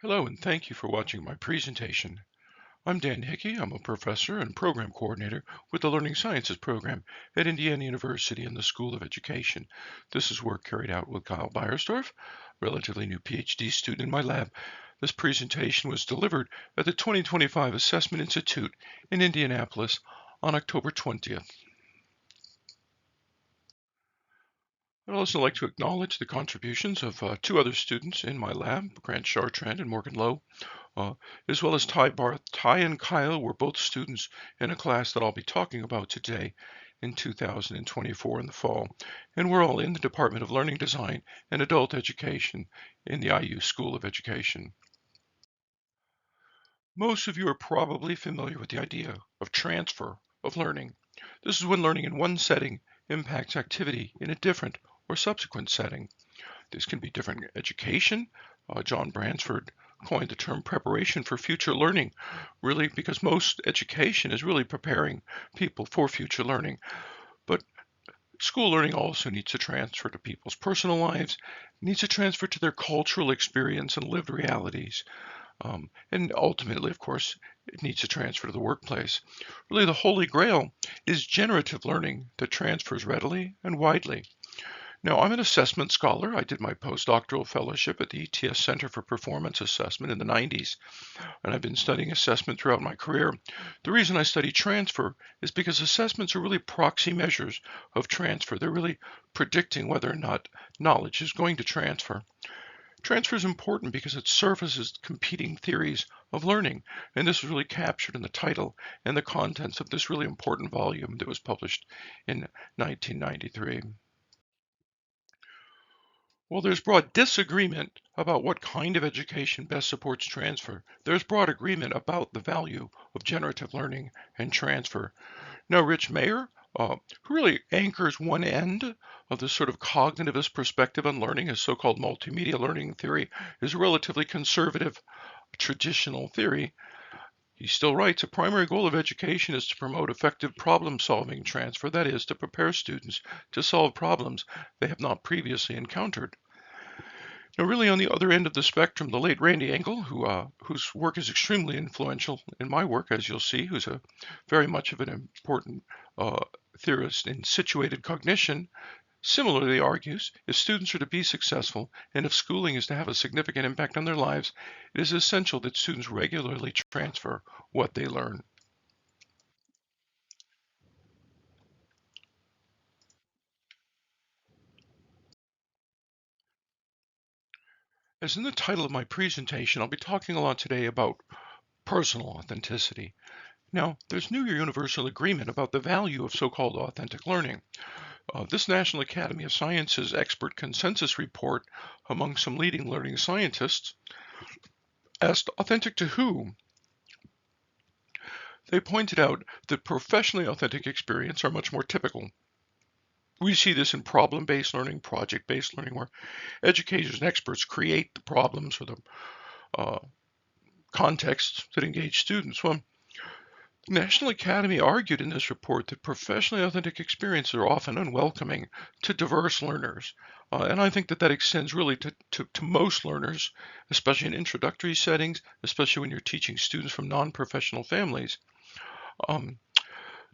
Hello, and thank you for watching my presentation. I'm Dan Hickey. I'm a professor and program coordinator with the Learning Sciences program at Indiana University in the School of Education. This is work carried out with Kyle Beiersdorf, relatively new PhD student in my lab. This presentation was delivered at the 2025 Assessment Institute in Indianapolis on October 20th. I'd also like to acknowledge the contributions of two other students in my lab, Grant Chartrand and Morgan Lowe. As well as Ty Barth. Ty and Kyle were both students in a class that I'll be talking about today in 2024 in the fall, and we're all in the Department of Learning Design and Adult Education in the IU School of Education. Most of you are probably familiar with the idea of transfer of learning. This is when learning in one setting impacts activity in a different or subsequent setting. This can be different education. John Bransford coined the term preparation for future learning, really because most education is really preparing people for future learning. But school learning also needs to transfer to people's personal lives, needs to transfer to their cultural experience and lived realities. And ultimately, of course, it needs to transfer to the workplace. Really, the holy grail is generative learning that transfers readily and widely. Now, I'm an assessment scholar. I did my postdoctoral fellowship at the ETS Center for Performance Assessment in the 90s, and I've been studying assessment throughout my career. The reason I study transfer is because assessments are really proxy measures of transfer. They're really predicting whether or not knowledge is going to transfer. Transfer is important because it surfaces competing theories of learning, and this is really captured in the title and the contents of this really important volume that was published in 1993. Well, there's broad disagreement about what kind of education best supports transfer. There's broad agreement about the value of generative learning and transfer. Now, Rich Mayer, who really anchors one end of this sort of cognitivist perspective on learning, his so-called multimedia learning theory, is a relatively conservative traditional theory. He still writes, a primary goal of education is to promote effective problem-solving transfer, that is, to prepare students to solve problems they have not previously encountered. Now, really on the other end of the spectrum, the late Randy Engel, whose work is extremely influential in my work, as you'll see, who's a very much of an important theorist in situated cognition, similarly argues if students are to be successful and if schooling is to have a significant impact on their lives, it is essential that students regularly transfer what they learn. As in the title of my presentation, I'll be talking a lot today about personal authenticity. Now, there's new universal agreement about the value of so-called authentic learning. This National Academy of Sciences expert consensus report among some leading learning scientists asked authentic to whom? They pointed out that professionally authentic experience are much more typical. We see this in problem-based learning, project-based learning, where educators and experts create the problems or the uh, contexts that engage students. Well, the National Academy argued in this report that professionally authentic experiences are often unwelcoming to diverse learners. And I think that that extends really to most learners, especially in introductory settings, especially when you're teaching students from non-professional families. Um,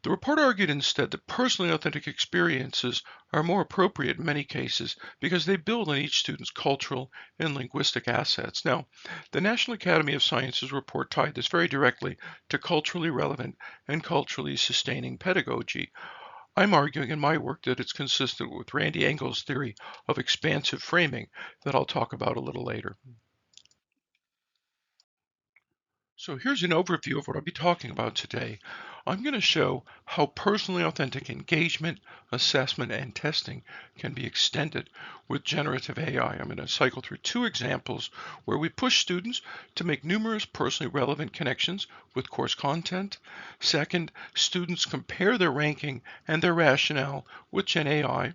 the report argued instead that personally authentic experiences are more appropriate in many cases because they build on each student's cultural and linguistic assets. Now, the National Academy of Sciences report tied this very directly to culturally relevant and culturally sustaining pedagogy. I'm arguing in my work that it's consistent with Randy Engel's theory of expansive framing that I'll talk about a little later. So here's an overview of what I'll be talking about today. I'm going to show how personally authentic engagement, assessment, and testing can be extended with generative AI. I'm going to cycle through two examples where we push students to make numerous personally relevant connections with course content. Second, students compare their ranking and their rationale with Gen AI.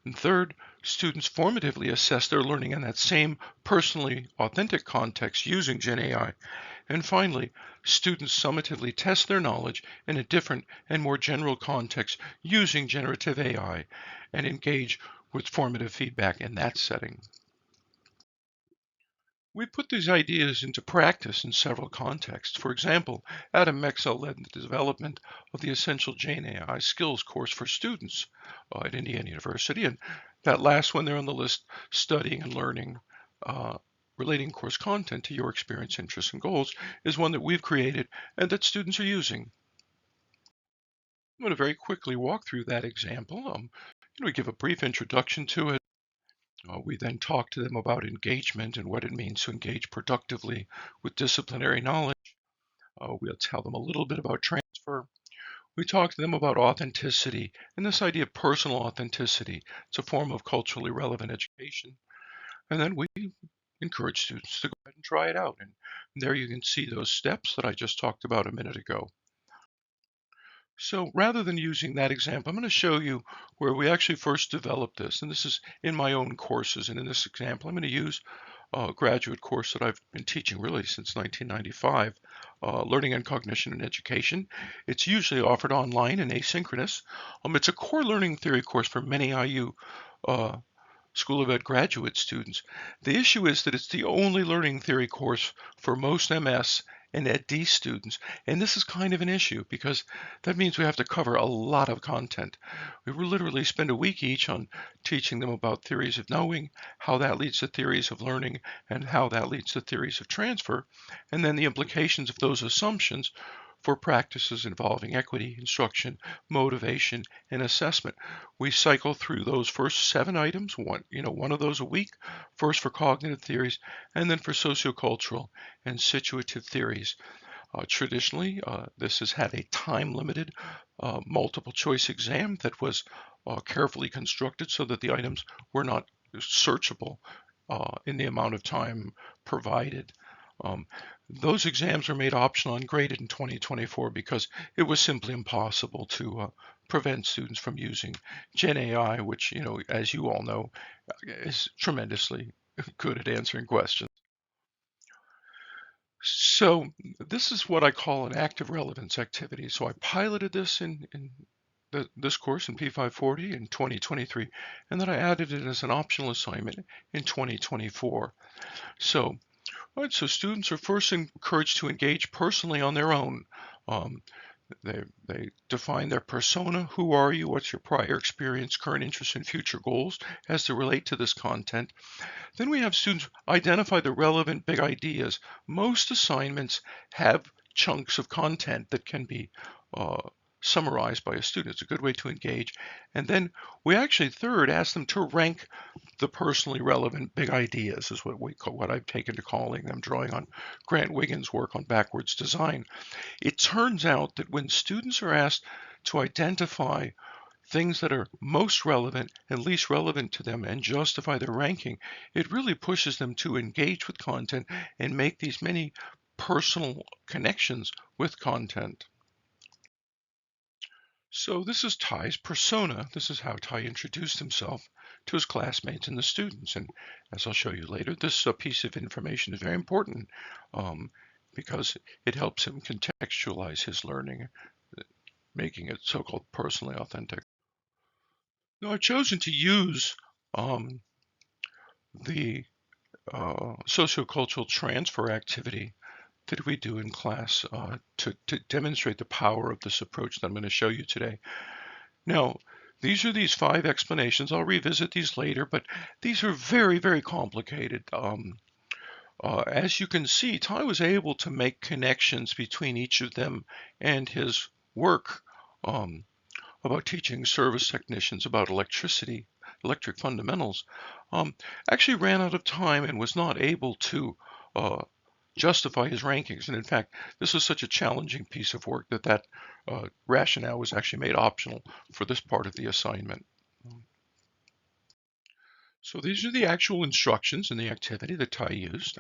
And third, students formatively assess their learning in that same personally authentic context using Gen AI. And finally, students summatively test their knowledge in a different and more general context using generative AI and engage with formative feedback in that setting. We put these ideas into practice in several contexts. For example, Adam Mexell led the development of the Essential Gen AI Skills course for students at Indiana University, and that last one there on the list, Studying and Learning, uh, Relating Course Content to Your Experience, Interests, and Goals, is one that we've created and that students are using. I'm going to very quickly walk through that example. We give a brief introduction to it. We then talk to them about engagement and what it means to engage productively with disciplinary knowledge. We'll tell them a little bit about transfer. We talk to them about authenticity and this idea of personal authenticity. It's a form of culturally relevant education. And then we encourage students to go ahead and try it out. And there you can see those steps that I just talked about a minute ago. So rather than using that example, I'm going to show you where we actually first developed this. And this is in my own courses. And in this example, I'm going to use a graduate course that I've been teaching really since 1995, Learning and Cognition in Education. It's usually offered online and asynchronous. It's a core learning theory course for many IU School of Ed graduate students. The issue is that it's the only learning theory course for most MS and EdD students. And this is kind of an issue because that means we have to cover a lot of content. We will literally spend a week each on teaching them about theories of knowing, how that leads to theories of learning, and how that leads to theories of transfer, and then the implications of those assumptions for practices involving equity, instruction, motivation, and assessment. We cycle through those first 7 items, one of those a week, first for cognitive theories, and then for sociocultural and situative theories. Traditionally, this has had a time-limited multiple choice exam that was carefully constructed so that the items were not searchable in the amount of time provided. Um, those exams were made optional and graded in 2024 because it was simply impossible to prevent students from using Gen AI, which, as you all know, is tremendously good at answering questions. So this is what I call an active relevance activity. So I piloted this in this course in P540 in 2023, and then I added it as an optional assignment in 2024. So right, so students are first encouraged to engage personally on their own. Um, they define their persona. Who are you? What's your prior experience, current interests, and future goals as they relate to this content? Then we have students identify the relevant big ideas. Most assignments have chunks of content that can be uh, summarized by a student. It's a good way to engage. And then we actually third ask them to rank the personally relevant big ideas is what I've taken to calling them, drawing on Grant Wiggins' work on backwards design. It turns out that when students are asked to identify things that are most relevant and least relevant to them and justify their ranking, it really pushes them to engage with content and make these many personal connections with content. So this is Ty's persona. This is how Ty introduced himself to his classmates and the students. And as I'll show you later, this piece of information is very important because it helps him contextualize his learning, making it so-called personally authentic. Now I've chosen to use the sociocultural transfer activity that we do in class to demonstrate the power of this approach that I'm going to show you today. Now, these 5 explanations. I'll revisit these later, but these are very, very complicated. As you can see, Ty was able to make connections between each of them and his work about teaching service technicians about electric fundamentals. Actually ran out of time and was not able to justify his rankings. And in fact, this was such a challenging piece of work that rationale was actually made optional for this part of the assignment. So these are the actual instructions in the activity that Ty used.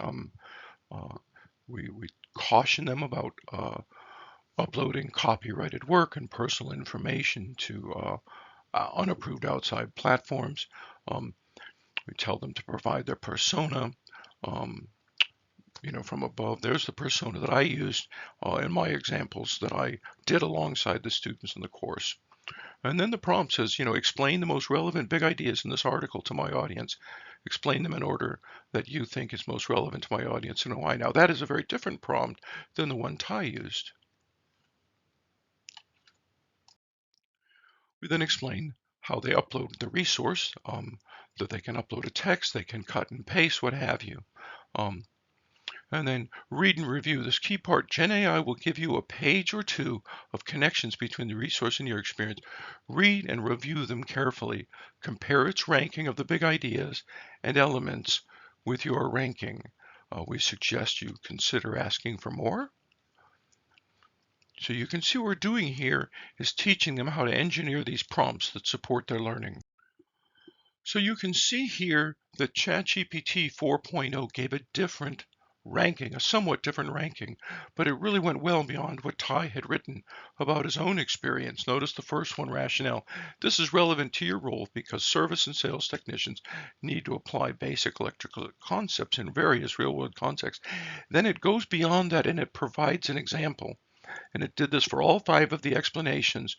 We caution them about uploading copyrighted work and personal information to unapproved outside platforms. We tell them to provide their persona. From above, there's the persona that I used in my examples that I did alongside the students in the course. And then the prompt says, explain the most relevant big ideas in this article to my audience. explain them in order that you think is most relevant to my audience and why. Now, that is a very different prompt than the one Ty used. We then explain how they upload the resource, that they can upload a text, they can cut and paste, what have you. And then read and review. This key part, Gen AI will give you a page or two of connections between the resource and your experience. Read and review them carefully. Compare its ranking of the big ideas and elements with your ranking. We suggest you consider asking for more. So you can see what we're doing here is teaching them how to engineer these prompts that support their learning. So you can see here that ChatGPT 4.0 gave a different ranking, a somewhat different ranking, but it really went well beyond what Ty had written about his own experience. Notice the first one, rationale. This is relevant to your role because service and sales technicians need to apply basic electrical concepts in various real-world contexts. Then it goes beyond that and it provides an example. And it did this for all 5 of the explanations.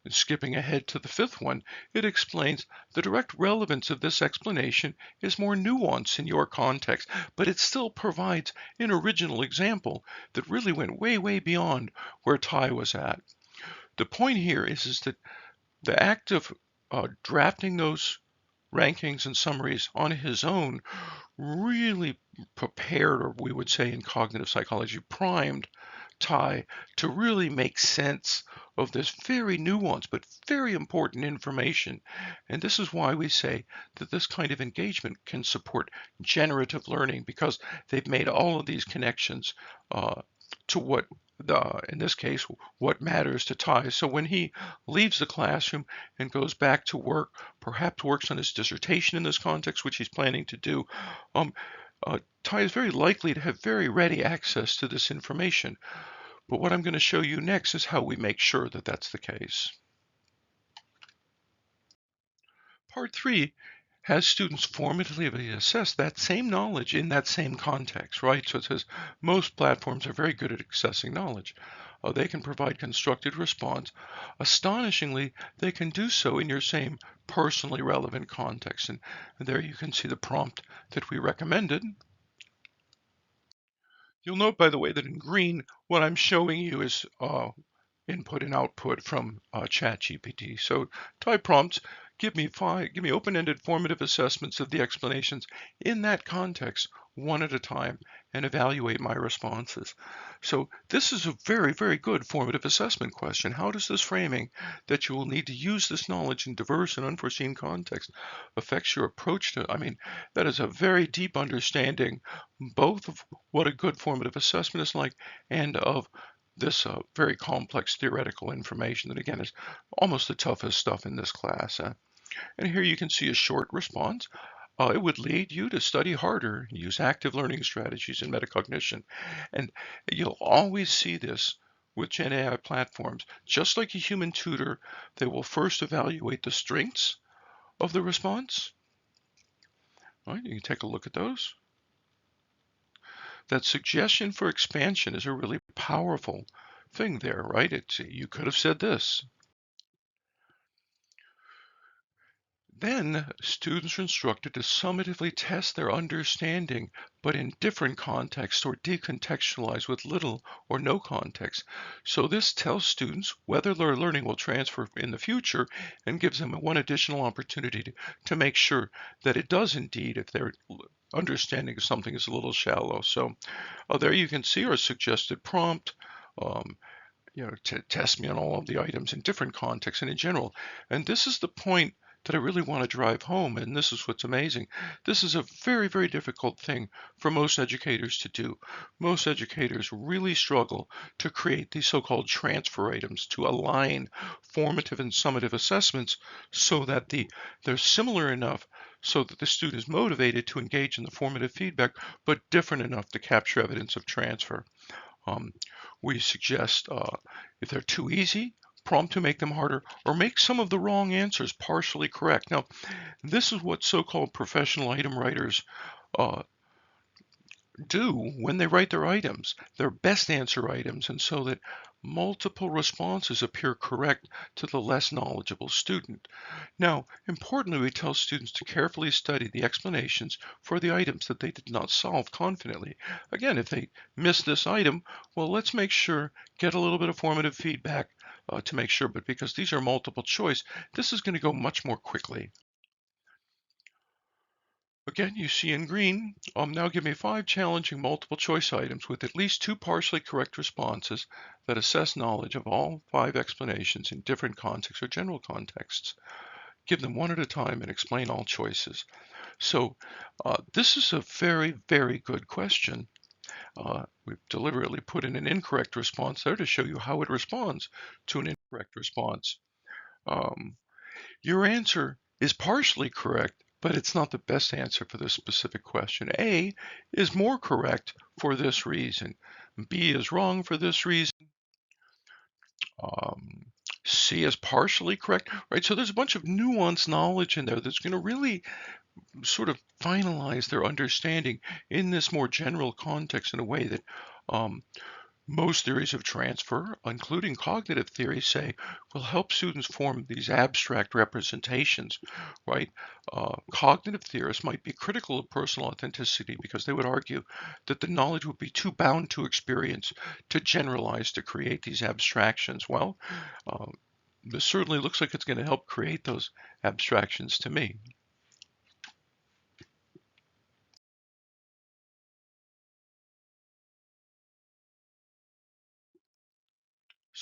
And skipping ahead to the 5th one, it explains the direct relevance of this explanation is more nuanced in your context, but it still provides an original example that really went way, way beyond where Ty was at. The point here is that the act of drafting those rankings and summaries on his own really prepared, or we would say in cognitive psychology, primed Ty to really make sense of this very nuanced but very important information. And this is why we say that this kind of engagement can support generative learning, because they've made all of these connections to what in this case, what matters to Ty. So when he leaves the classroom and goes back to work, perhaps works on his dissertation in this context, which he's planning to do, Ty is very likely to have very ready access to this information. But what I'm going to show you next is how we make sure that that's the case. Part 3 has students formatively assess that same knowledge in that same context, right? So it says most platforms are very good at accessing knowledge. They can provide constructed response. Astonishingly, they can do so in your same personally relevant context. And there you can see the prompt that we recommended. You'll note, by the way, that in green, what I'm showing you is input and output from ChatGPT. So type prompts, give me open-ended formative assessments of the explanations in that context, one at a time, and evaluate my responses. So this is a very, very good formative assessment question. How does this framing that you will need to use this knowledge in diverse and unforeseen contexts affects your approach to, that is a very deep understanding both of what a good formative assessment is like and of this very complex theoretical information that, again, is almost the toughest stuff in this class. And here you can see a short response. It would lead you to study harder, use active learning strategies and metacognition. And you'll always see this with Gen AI platforms. Just like a human tutor, they will first evaluate the strengths of the response. All right, you can take a look at those. That suggestion for expansion is a really powerful thing there, right? You could have said this. Then students are instructed to summatively test their understanding, but in different contexts or decontextualize with little or no context. So this tells students whether their learning will transfer in the future and gives them one additional opportunity to make sure that it does indeed if their understanding of something is a little shallow. So there you can see our suggested prompt. To test me on all of the items in different contexts and in general. And this is the point that I really want to drive home, and this is what's amazing. This is a very, very difficult thing for most educators to do. Most educators really struggle to create these so-called transfer items to align formative and summative assessments so that they're similar enough so that the student is motivated to engage in the formative feedback, but different enough to capture evidence of transfer. We suggest if they're too easy, prompt to make them harder, or make some of the wrong answers partially correct. Now, this is what so-called professional item writers do when they write their items, their best answer items, and so that multiple responses appear correct to the less knowledgeable student. Now, importantly, we tell students to carefully study the explanations for the items that they did not solve confidently. Again, if they miss this item, well, let's make sure, get a little bit of formative feedback to make sure, but because these are multiple choice, this is going to go much more quickly. Again, you see in green, now give me 5 challenging multiple choice items with at least 2 partially correct responses that assess knowledge of all 5 explanations in different contexts or general contexts. Give them one at a time and explain all choices. So this is a very, very good question. We've deliberately put in an incorrect response there to show you how it responds to an incorrect response. Um, your answer is partially correct, but it's not the best answer for this specific question. A is more correct for this reason. B is wrong for this reason. Um, C is partially correct, right? So there's a bunch of nuanced knowledge in there that's going to really sort of finalize their understanding in this more general context in a way that most theories of transfer, including cognitive theory, say will help students form these abstract representations, right? Cognitive theorists might be critical of personal authenticity because they would argue that the knowledge would be too bound to experience to generalize to create these abstractions. Well, this certainly looks like it's going to help create those abstractions to me.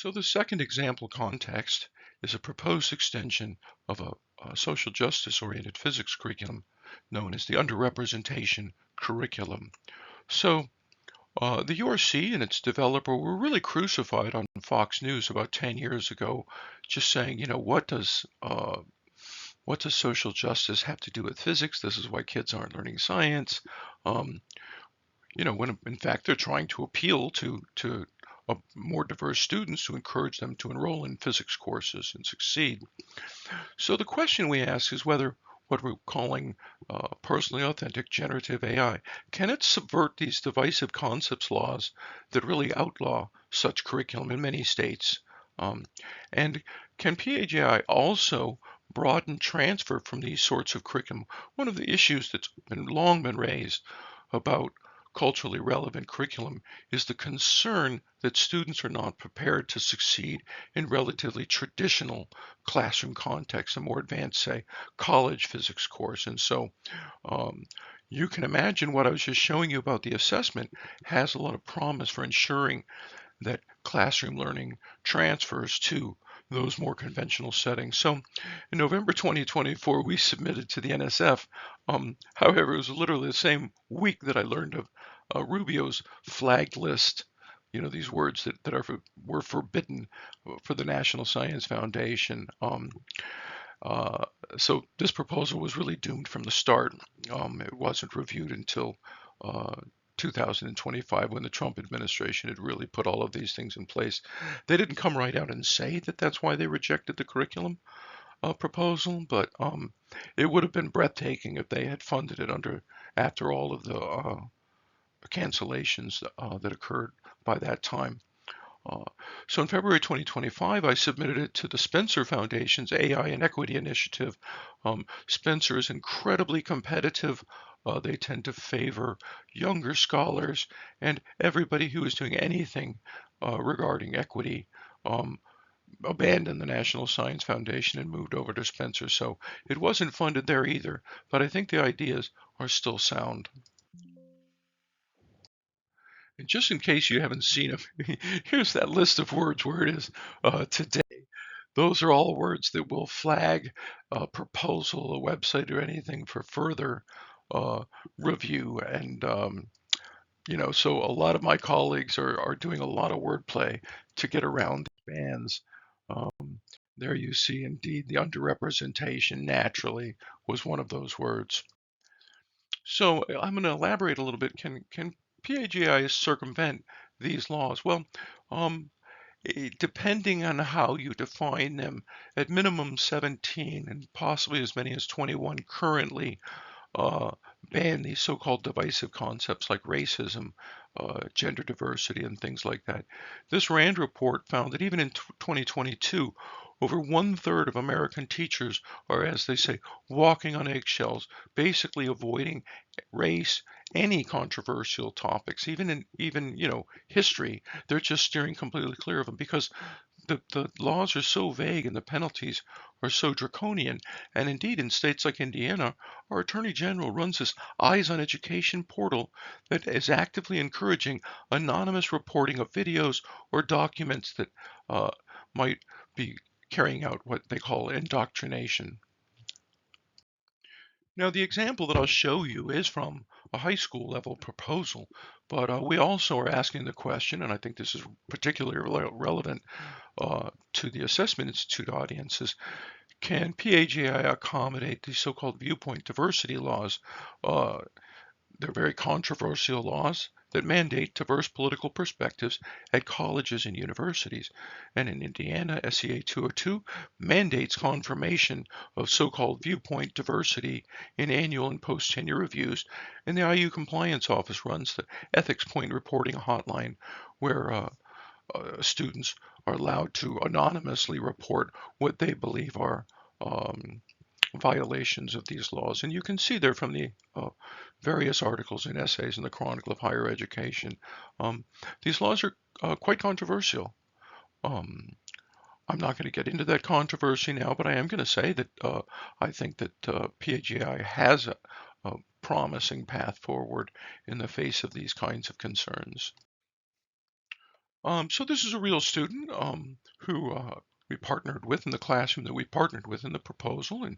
So the second example context is a proposed extension of a social justice-oriented physics curriculum known as the underrepresentation curriculum. So the URC and its developer were really crucified on Fox News about 10 years ago, just saying, what does social justice have to do with physics? This is why kids aren't learning science. Um, when in fact they're trying to appeal to more diverse students to encourage them to enroll in physics courses and succeed. So the question we ask is whether what we're calling personally authentic generative AI, can it subvert these divisive concepts laws that really outlaw such curriculum in many states? Um, and can PAGI also broaden transfer from these sorts of curriculum? One of the issues that's long been raised about culturally relevant curriculum is the concern that students are not prepared to succeed in relatively traditional classroom contexts, a more advanced, say, college physics course. And so um, you can imagine what I was just showing you about the assessment has a lot of promise for ensuring that classroom learning transfers to those more conventional settings. So in November 2024, we submitted to the NSF. However, it was literally the same week that I learned of Rubio's flagged list. These words that were forbidden for the National Science Foundation. Uh, so this proposal was really doomed from the start. It wasn't reviewed until uh, 2025 when the Trump administration had really put all of these things in place. They didn't come right out and say that that's why they rejected the curriculum proposal, but it would have been breathtaking if they had funded it after all of the cancellations that occurred by that time. Uh, so in February 2025, I submitted it to the Spencer Foundation's AI and Equity Initiative. Spencer is incredibly competitive. They tend to favor younger scholars, and everybody who is doing anything regarding equity abandoned the National Science Foundation and moved over to Spencer. So it wasn't funded there either, but I think the ideas are still sound. And just in case you haven't seen them, here's that list of words where it is today. Those are all words that will flag a proposal, a website, or anything for further uh, review. And, so a lot of my colleagues are doing a lot of wordplay to get around the bans. Um, there you see, indeed, the underrepresentation naturally was one of those words. So I'm going to elaborate a little bit. Can PAGI circumvent these laws? Well, um, depending on how you define them, at minimum 17 and possibly as many as 21 currently, uh, ban these so-called divisive concepts like racism, gender diversity, and things like that. This RAND report found that even in 2022, over 1/3 of American teachers are, as they say, walking on eggshells, basically avoiding race, any controversial topics, even history. They're just steering completely clear of them because the laws are so vague and the penalties are so draconian. And indeed, in states like Indiana, our Attorney General runs this Eyes on Education portal that is actively encouraging anonymous reporting of videos or documents that might be carrying out what they call indoctrination. Now, the example that I'll show you is from a high school level proposal, but we also are asking the question, and I think this is particularly relevant to the Assessment Institute audiences, can PAGI accommodate these so-called viewpoint diversity laws? They're very controversial laws that mandate diverse political perspectives at colleges and universities. And in Indiana, SEA 202 mandates confirmation of so-called viewpoint diversity in annual and post-tenure reviews. And the IU Compliance Office runs the ethics point reporting hotline where students are allowed to anonymously report what they believe are violations of these laws. And you can see there from the various articles and essays in the Chronicle of Higher Education. These laws are quite controversial. Um, I'm not going to get into that controversy now, but I am going to say that I think that PAGI has a promising path forward in the face of these kinds of concerns. So this is a real student who we partnered with in the classroom that we partnered with in the proposal, and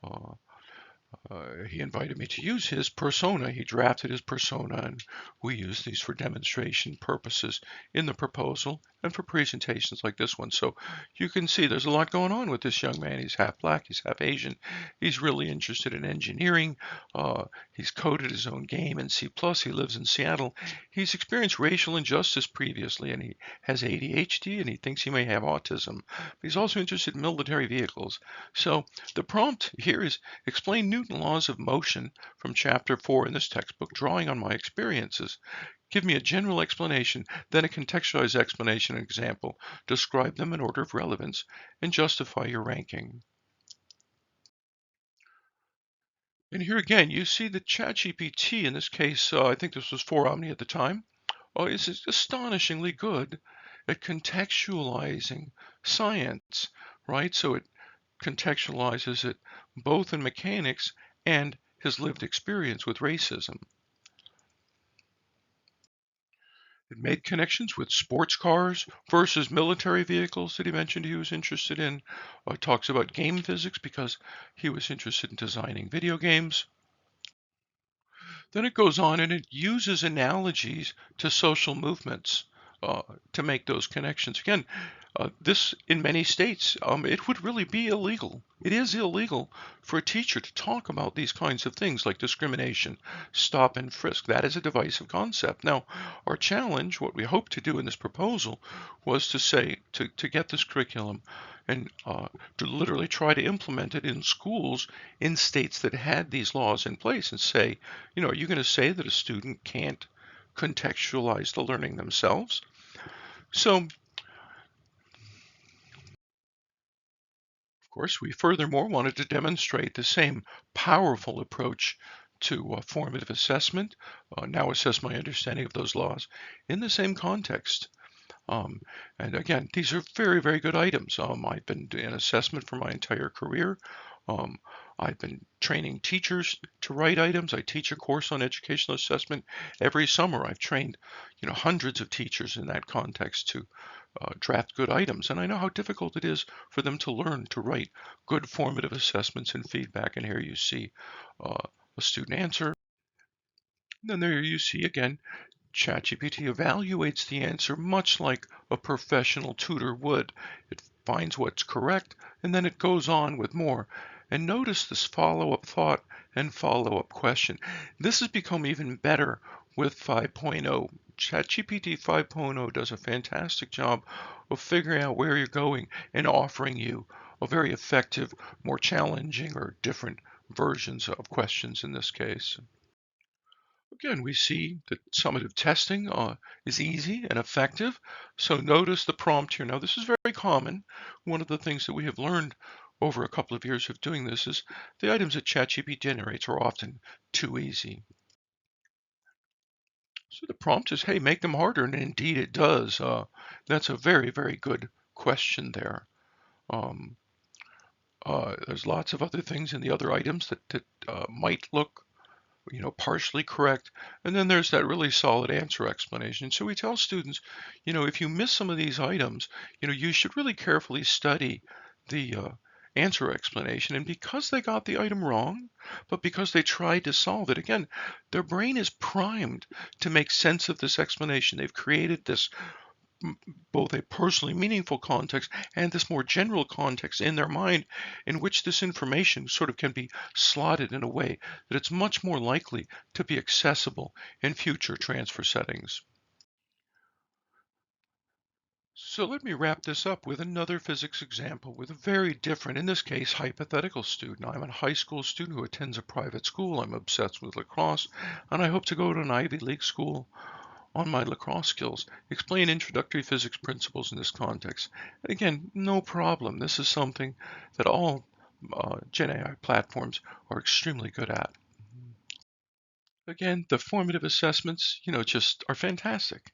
uh, he invited me to use his persona. He drafted his persona, and we use these for demonstration purposes in the proposal and for presentations like this one. So you can see there's a lot going on with this young man. He's half black, he's half Asian. He's really interested in engineering. He's coded his own game in C++. He lives in Seattle. He's experienced racial injustice previously, and he has ADHD, and he thinks he may have autism. He's also interested in military vehicles. So the prompt here is explain Newton laws of motion from chapter 4 in this textbook, drawing on my experiences. Give me a general explanation, then a contextualized explanation and example. Describe them in order of relevance and justify your ranking. And here again, you see that ChatGPT, in this case, I think this was 4Omni at the time, is astonishingly good at contextualizing science, right? So it contextualizes it both in mechanics and his lived experience with racism. It made connections with sports cars versus military vehicles that he mentioned he was interested in. Talks about game physics because he was interested in designing video games. Then it goes on and it uses analogies to social movements uh, to make those connections. Again, this in many states, it would really be illegal. It is illegal for a teacher to talk about these kinds of things like discrimination, stop and frisk. That is a divisive concept. Now, our challenge, what we hope to do in this proposal, was to say to get this curriculum and to literally try to implement it in schools in states that had these laws in place and say, are you going to say that a student can't contextualize the learning themselves? So, of course, we furthermore wanted to demonstrate the same powerful approach to formative assessment, now assess my understanding of those laws, in the same context. Um, and again, these are very, very good items. I've been doing assessment for my entire career. Um, I've been training teachers to write items. I teach a course on educational assessment every summer. I've trained, hundreds of teachers in that context to draft good items, and I know how difficult it is for them to learn to write good formative assessments and feedback. And here you see a student answer. And then there you see again ChatGPT evaluates the answer much like a professional tutor would. It finds what's correct and then it goes on with more. And notice this follow-up thought and follow-up question. This has become even better with 5.0. ChatGPT 5.0 does a fantastic job of figuring out where you're going and offering you a very effective, more challenging or different versions of questions in this case. Again, we see that summative testing is easy and effective. So notice the prompt here. Now, this is very common. One of the things that we have learned over a couple of years of doing this is the items that ChatGPT generates are often too easy. So the prompt is, hey, make them harder, and indeed it does. That's a very, very good question there. Um, there's lots of other things in the other items that might look partially correct. And then there's that really solid answer explanation. So we tell students, if you miss some of these items, you should really carefully study the answer explanation. And because they got the item wrong, but because they tried to solve it, again, their brain is primed to make sense of this explanation. They've created this both a personally meaningful context and this more general context in their mind in which this information sort of can be slotted in a way that it's much more likely to be accessible in future transfer settings. So let me wrap this up with another physics example with a very different, in this case, hypothetical student. I'm a high school student who attends a private school. I'm obsessed with lacrosse, and I hope to go to an Ivy League school on my lacrosse skills. Explain introductory physics principles in this context. And again, no problem. This is something that all Gen AI platforms are extremely good at. Again, the formative assessments, just are fantastic.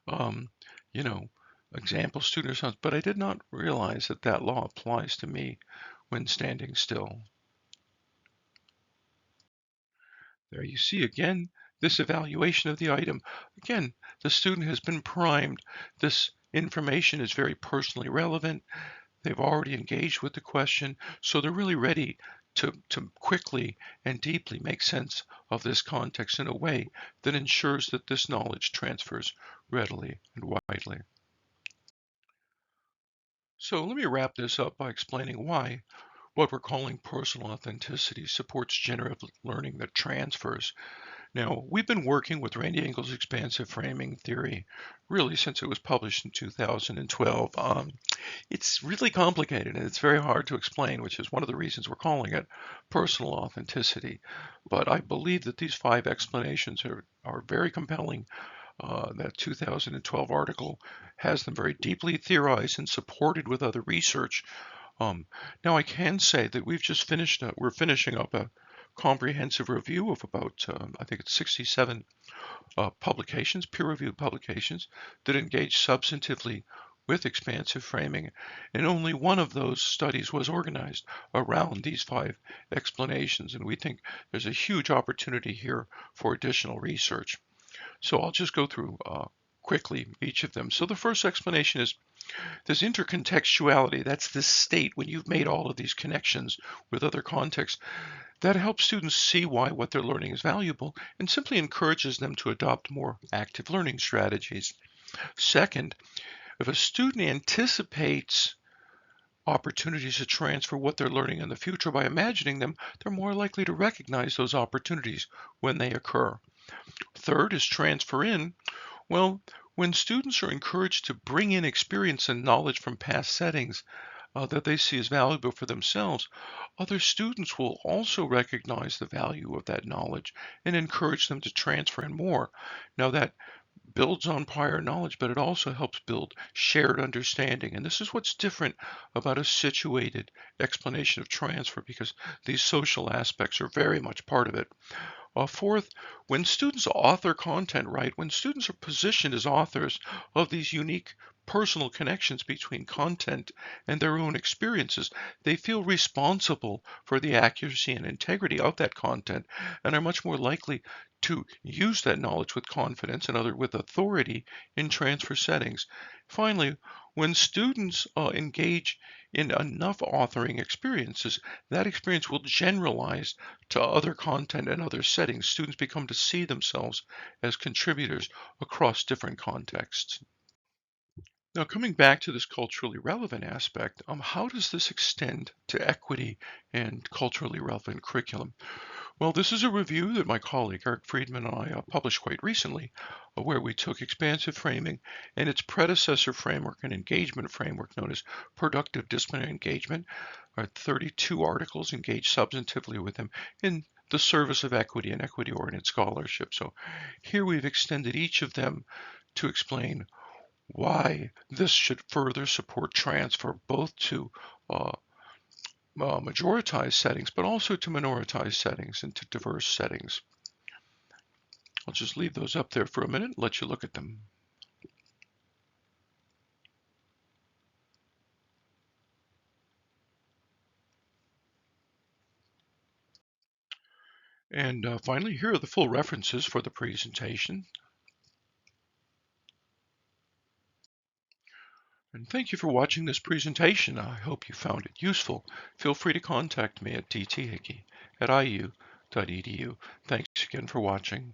Um, you know, example student response, but I did not realize that that law applies to me when standing still. There you see again this evaluation of the item. Again, the student has been primed. This information is very personally relevant. They've already engaged with the question, so they're really ready to quickly and deeply make sense of this context in a way that ensures that this knowledge transfers readily and widely. So let me wrap this up by explaining why what we're calling personal authenticity supports generative learning that transfers. Now, we've been working with Randy Engel's expansive framing theory really since it was published in 2012. It's really complicated and it's very hard to explain, which is one of the reasons we're calling it personal authenticity. But I believe that these 5 explanations are very compelling. That 2012 article has them very deeply theorized and supported with other research. Um, Now, I can say that we're finishing up a comprehensive review of about, I think it's 67 publications, peer-reviewed publications that engage substantively with expansive framing, and only one of those studies was organized around these 5 explanations, and we think there's a huge opportunity here for additional research. So I'll just go through quickly each of them. So the first explanation is this intercontextuality. That's this state when you've made all of these connections with other contexts. That helps students see why what they're learning is valuable and simply encourages them to adopt more active learning strategies. Second, if a student anticipates opportunities to transfer what they're learning in the future by imagining them, they're more likely to recognize those opportunities when they occur. Third is transfer in. Well, when students are encouraged to bring in experience and knowledge from past settings that they see as valuable for themselves, other students will also recognize the value of that knowledge and encourage them to transfer in more. Now, that builds on prior knowledge, but it also helps build shared understanding. And this is what's different about a situated explanation of transfer because these social aspects are very much part of it. Fourth, when students author content, right, when students are positioned as authors of these unique personal connections between content and their own experiences, they feel responsible for the accuracy and integrity of that content and are much more likely to use that knowledge with confidence and with authority in transfer settings. Finally, when students engage in enough authoring experiences, that experience will generalize to other content and other settings. Students become to see themselves as contributors across different contexts. Now, coming back to this culturally relevant aspect, how does this extend to equity and culturally relevant curriculum? Well, this is a review that my colleague Eric Friedman and I published quite recently, where we took expansive framing and its predecessor framework and engagement framework known as productive disciplinary engagement. Our 32 articles engaged substantively with them in the service of equity and equity-oriented scholarship. So here we've extended each of them to explain why this should further support transfer both to majoritized settings, but also to minoritized settings and to diverse settings. I'll just leave those up there for a minute and let you look at them. And finally, here are the full references for the presentation. And thank you for watching this presentation. I hope you found it useful. Feel free to contact me at dthickey@iu.edu. Thanks again for watching.